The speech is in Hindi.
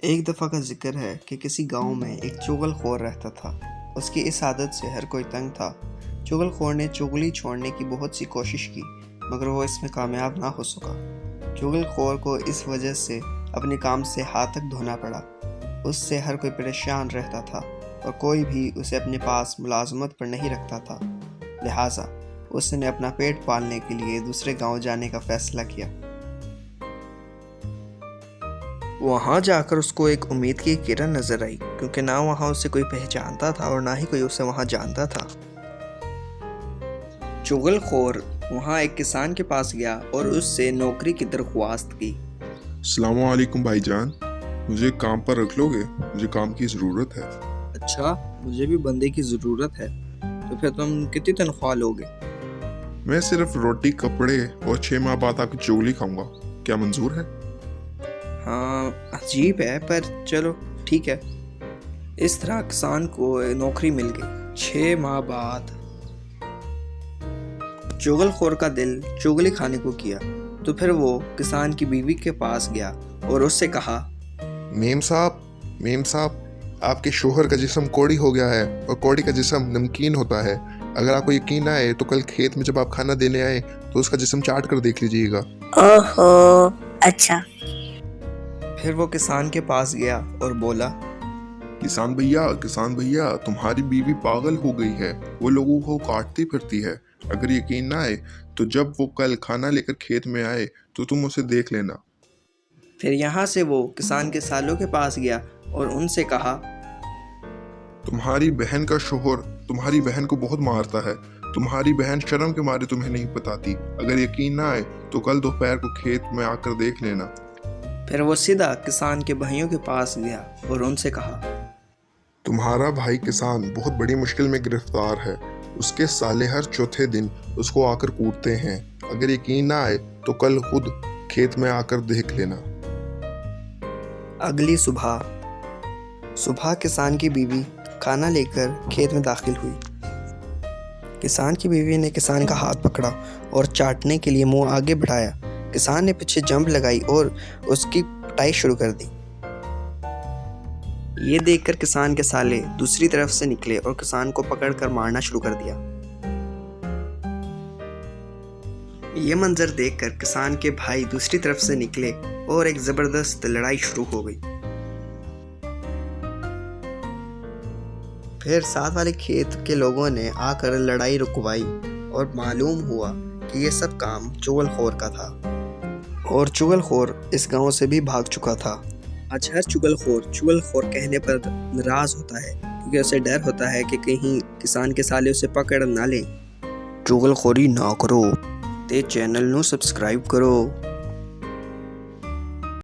एक दफ़ा का जिक्र है कि किसी गांव में एक चुगलखोर रहता था। उसकी इस आदत से हर कोई तंग था। चुगलखोर ने चुगली छोड़ने की बहुत सी कोशिश की, मगर वो इसमें कामयाब ना हो सका। चुगलखोर को इस वजह से अपने काम से हाथ तक धोना पड़ा। उससे हर कोई परेशान रहता था और कोई भी उसे अपने पास मुलाजमत पर नहीं रखता था। लिहाजा उसने अपना पेट पालने के लिए दूसरे गांव जाने का फैसला किया। वहाँ जाकर उसको एक उम्मीद की किरण नजर आई, क्योंकि ना वहाँ उसे कोई पहचानता था और ना ही कोई उसे वहाँ जानता था। चुगलखोर वहाँ एक किसान के पास गया और उससे नौकरी की दरख्वास्त की। अस्सलाम वालेकुम भाईजान, मुझे काम पर रख लोगे? मुझे काम की ज़रूरत है। अच्छा, मुझे भी बंदे की ज़रूरत है। तो फिर तुम कितनी तनख्वाह लोगे? मैं सिर्फ रोटी, कपड़े और 6 माह बाद आपकी चुगली खाऊंगा। क्या मंजूर है? हाँ, अजीब है, पर चलो ठीक है। इस तरह किसान को नौकरी मिल गई। 6 माह बाद चुगलखोर का दिल चुगली खाने को किया, तो फिर वो किसान की बीवी के पास गया और उससे कहा, मेम साहब, आपके शोहर का जिस्म कौड़ी हो गया है और कौड़ी का जिस्म नमकीन होता है। अगर आपको यकीन ना आए तो कल खेत में जब आप खाना देने आए तो उसका जिस्म चाट कर देख लीजिएगा। ओहो, अच्छा। फिर वो किसान के पास गया और बोला, किसान भैया, तुम्हारी बीवी पागल हो गई है। वो लोगों को काटती फिरती है। अगर यकीन ना आए तो जब वो कल खाना लेकर खेत में आए तो तुम उसे देख लेना। फिर यहाँ से वो किसान के सालों के पास गया और उनसे कहा, तुम्हारी बहन का शोहर तुम्हारी बहन को बहुत मारता है। तुम्हारी बहन शर्म के मारे तुम्हें नहीं बताती। अगर यकीन ना आए तो कल दोपहर को खेत में आकर देख लेना। फिर वो सीधा किसान के भाइयों के पास गया और उनसे कहा, तुम्हारा भाई किसान बहुत बड़ी मुश्किल में गिरफ्तार है। उसके साले हर चौथे दिन उसको आकर कूटते हैं। अगर यकीन ना आए तो कल खुद खेत में आकर देख लेना। अगली सुबह किसान की बीवी खाना लेकर खेत में दाखिल हुई। किसान की बीवी ने किसान का हाथ पकड़ा और चाटने के लिए मुंह आगे बढ़ाया। किसान ने पीछे जंप लगाई और उसकी पिटाई शुरू कर दी। ये देखकर किसान के साले दूसरी तरफ से निकले और किसान को पकड़कर मारना शुरू कर दिया। ये मंजर देखकर किसान के भाई दूसरी तरफ से निकले और एक जबरदस्त लड़ाई शुरू हो गई। फिर साथ वाले खेत के लोगों ने आकर लड़ाई रुकवाई और मालूम हुआ कि ये सब काम चुगलखोर का था और चुगलखोर इस गांव से भी भाग चुका था। आज हर चुगलखोर कहने पर नाराज होता है, क्योंकि उसे डर होता है कि कहीं किसान के साले उसे पकड़ ना लें। चुगलखोरी ना करो ते चैनल ਨੂੰ सब्सक्राइब करो।